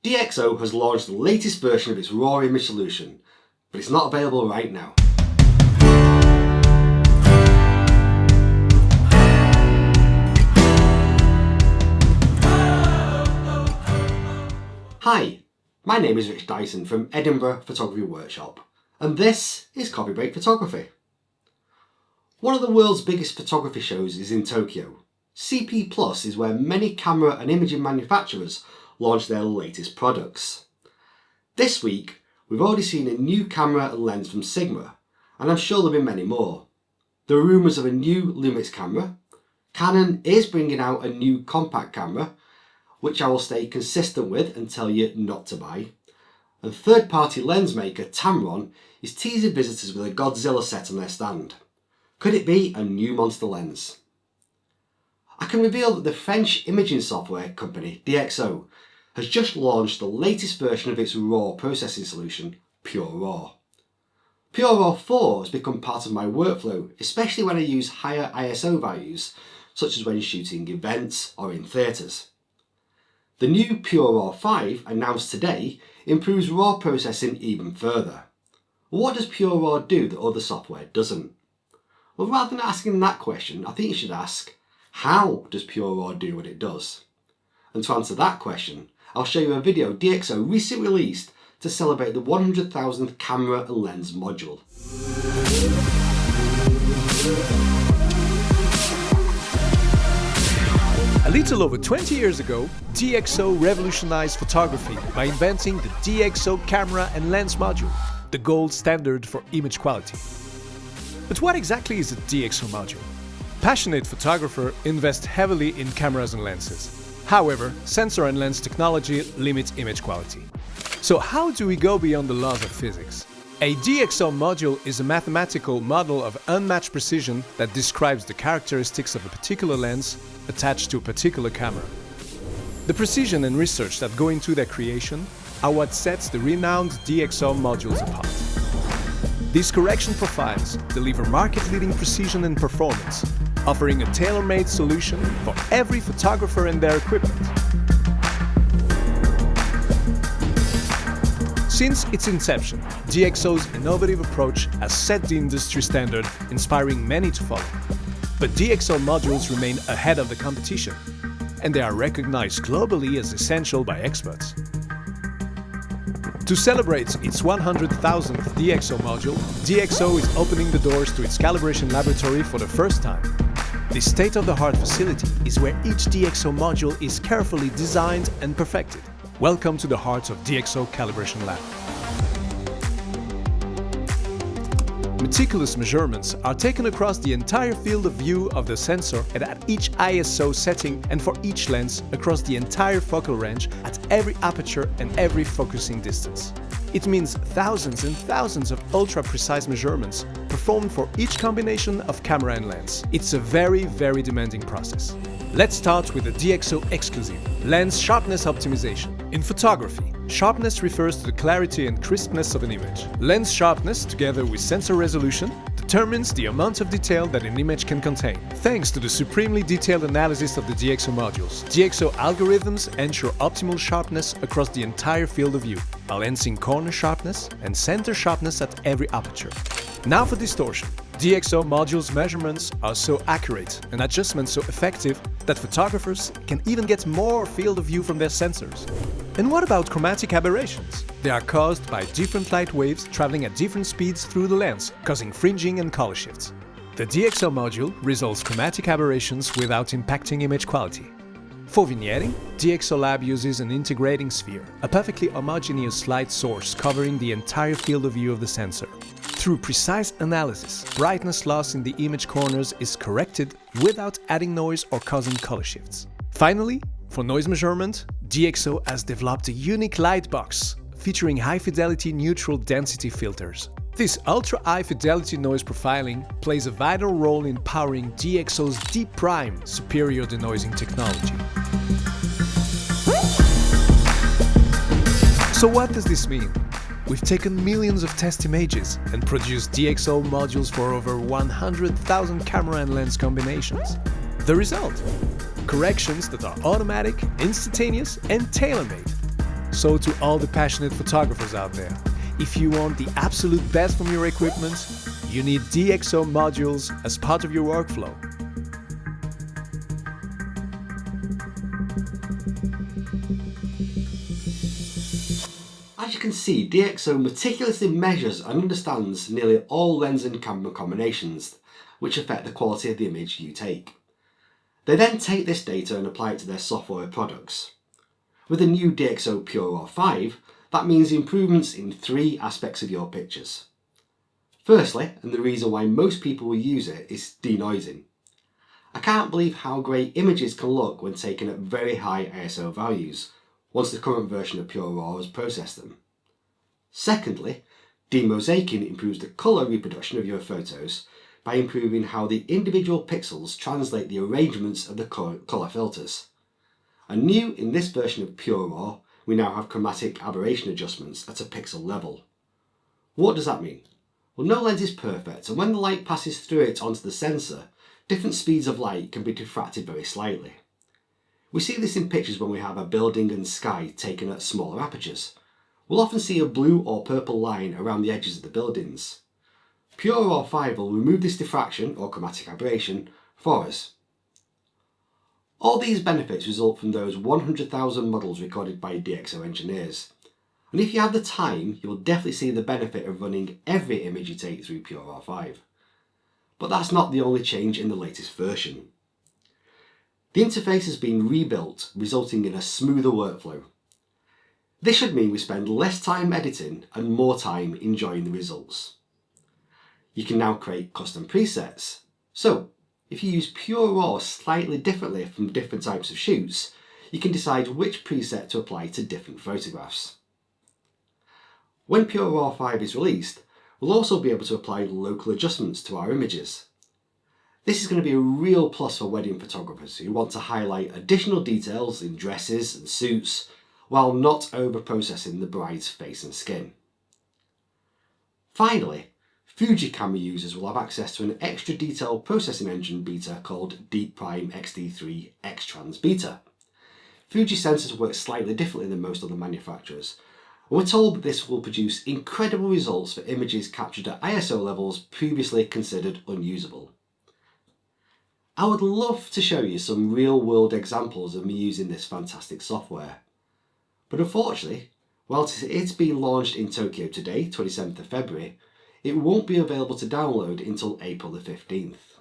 DxO has launched the latest version of its raw image solution, but it's not available right now. Hi, my name is Rich Dyson from Edinburgh Photography Workshop, and this is Coffee Break Photography. One of the world's biggest photography shows is in Tokyo. CP Plus is where many camera and imaging manufacturers launch their latest products. This week, we've already seen a new camera and lens from Sigma, and I'm sure there'll be many more. There are rumours of a new Lumix camera. Canon is bringing out a new compact camera, which I will stay consistent with and tell you not to buy. And third-party lens maker Tamron is teasing visitors with a Godzilla set on their stand. Could it be a new monster lens? I can reveal that the French imaging software company DxO has just launched the latest version of its RAW processing solution, PureRaw. PureRaw 4 has become part of my workflow, especially when I use higher ISO values, such as when shooting events or in theatres. The new PureRaw 5, announced today, improves RAW processing even further. What does PureRaw do that other software doesn't? Well, rather than asking that question, I think you should ask, how does PureRaw do what it does? And to answer that question, I'll show you a video DxO recently released to celebrate the 100,000th camera and lens module. A little over 20 years ago, DxO revolutionized photography by inventing the DxO camera and lens module, the gold standard for image quality. But what exactly is a DxO module? Passionate photographers invest heavily in cameras and lenses. However, sensor and lens technology limits image quality. So how do we go beyond the laws of physics? A DxO module is a mathematical model of unmatched precision that describes the characteristics of a particular lens attached to a particular camera. The precision and research that go into their creation are what sets the renowned DxO modules apart. These correction profiles deliver market-leading precision and performance, offering a tailor-made solution for every photographer and their equipment. Since its inception, DxO's innovative approach has set the industry standard, inspiring many to follow. But DxO modules remain ahead of the competition, and they are recognized globally as essential by experts. To celebrate its 100,000th DxO module, DxO is opening the doors to its calibration laboratory for the first time. This state-of-the-art facility is where each DxO module is carefully designed and perfected. Welcome to the heart of DxO Calibration Lab. Meticulous measurements are taken across the entire field of view of the sensor and at each ISO setting and for each lens across the entire focal range at every aperture and every focusing distance. It means thousands and thousands of ultra-precise measurements performed for each combination of camera and lens. It's a very, very demanding process. Let's start with the DxO exclusive, lens sharpness optimization. In photography, sharpness refers to the clarity and crispness of an image. Lens sharpness, together with sensor resolution, determines the amount of detail that an image can contain. Thanks to the supremely detailed analysis of the DxO modules, DxO algorithms ensure optimal sharpness across the entire field of view, balancing corner sharpness and center sharpness at every aperture. Now for distortion. DxO modules' measurements are so accurate and adjustments so effective that photographers can even get more field of view from their sensors. And what about chromatic aberrations? They are caused by different light waves traveling at different speeds through the lens, causing fringing and color shifts. The DxO module resolves chromatic aberrations without impacting image quality. For vignetting, DxO Lab uses an integrating sphere, a perfectly homogeneous light source covering the entire field of view of the sensor. Through precise analysis, brightness loss in the image corners is corrected without adding noise or causing color shifts. Finally, for noise measurement, DxO has developed a unique light box featuring high-fidelity neutral density filters. This ultra-high fidelity noise profiling plays a vital role in powering DxO's Deep Prime superior denoising technology. So what does this mean? We've taken millions of test images and produced DxO modules for over 100,000 camera and lens combinations. The result? Corrections that are automatic, instantaneous, and tailor-made. So to all the passionate photographers out there, if you want the absolute best from your equipment, you need DxO modules as part of your workflow. As you can see, DxO meticulously measures and understands nearly all lens and camera combinations which affect the quality of the image you take. They then take this data and apply it to their software products. With the new DxO PureRaw 5, that means improvements in 3 aspects of your pictures. Firstly, and the reason why most people will use it, is denoising. I can't believe how great images can look when taken at very high ISO values, once the current version of PureRaw has processed them. Secondly, demosaicing improves the colour reproduction of your photos by improving how the individual pixels translate the arrangements of the colour filters. And new in this version of PureRaw, we now have chromatic aberration adjustments at a pixel level. What does that mean? Well, no lens is perfect, and when the light passes through it onto the sensor, different speeds of light can be diffracted very slightly. We see this in pictures when we have a building and sky taken at smaller apertures. We'll often see a blue or purple line around the edges of the buildings. PureRaw 5 will remove this diffraction or chromatic aberration for us. All these benefits result from those 100,000 models recorded by DxO engineers. And if you have the time, you will definitely see the benefit of running every image you take through PureRaw 5. But that's not the only change in the latest version. The interface has been rebuilt, resulting in a smoother workflow. This should mean we spend less time editing and more time enjoying the results. You can now create custom presets. So, if you use PureRaw slightly differently from different types of shoots, you can decide which preset to apply to different photographs. When PureRaw 5 is released, we'll also be able to apply local adjustments to our images. This is going to be a real plus for wedding photographers who want to highlight additional details in dresses and suits while not over-processing the bride's face and skin. Finally, Fuji camera users will have access to an extra detailed processing engine beta called Deep Prime XD3 X-Trans Beta. Fuji sensors work slightly differently than most other manufacturers, and we're told that this will produce incredible results for images captured at ISO levels previously considered unusable. I would love to show you some real-world examples of me using this fantastic software, but unfortunately, whilst it's being launched in Tokyo today, 27th of February, it won't be available to download until April the 15th.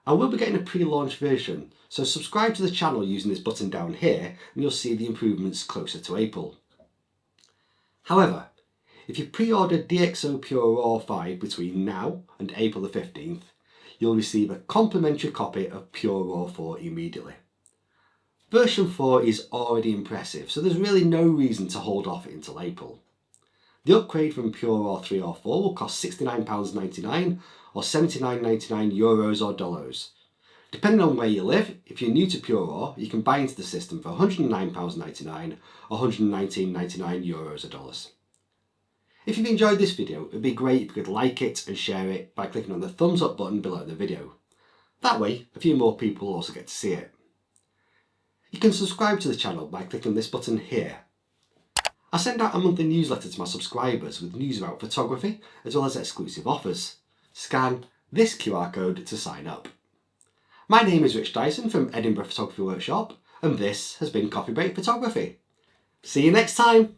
I will be getting a pre-launch version, so subscribe to the channel using this button down here and you'll see the improvements closer to April. However, if you pre-order DxO PureRaw 5 between now and April the 15th, you'll receive a complimentary copy of PureRaw 4 immediately. Version 4 is already impressive, so there's really no reason to hold off until April. The upgrade from PureRaw 3 or 4 will cost £69.99 or €79.99 or dollars. Depending on where you live, if you're new to PureRaw, you can buy into the system for £109.99 or €119.99 or dollars. If you've enjoyed this video, it would be great if you could like it and share it by clicking on the thumbs up button below the video. That way, a few more people will also get to see it. You can subscribe to the channel by clicking this button here. I send out a monthly newsletter to my subscribers with news about photography as well as exclusive offers. Scan this QR code to sign up. My name is Rich Dyson from Edinburgh Photography Workshop, and this has been Coffee Break Photography. See you next time!